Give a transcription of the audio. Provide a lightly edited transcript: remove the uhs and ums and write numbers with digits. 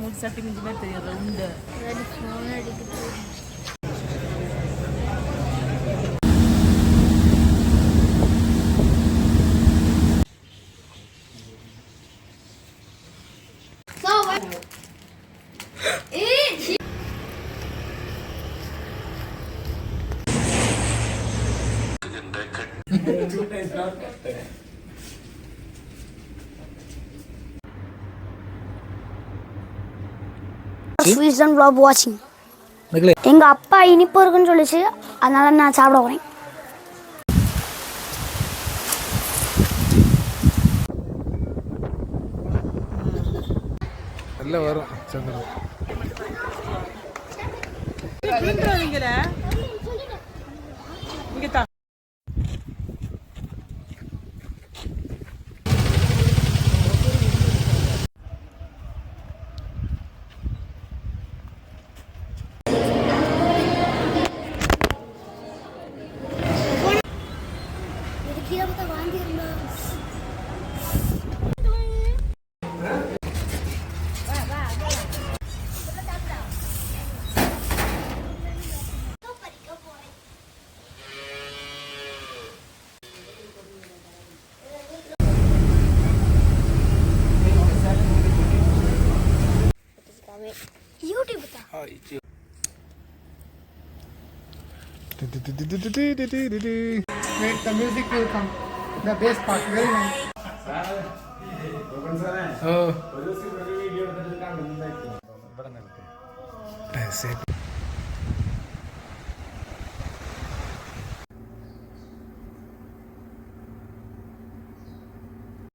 மூணு சட்டி மிஞ்சி மாதிரி தெரியும் ரவுண்டு. வாட்சிங். எங்க அப்பா இனிப்பு இருக்குன்னு சொல்லிச்சு, அதனால நான் சாப்பிட போறேன். நல்லா வரும் சந்திரன். Wait, the music will come. The bass part, very nice. Oh.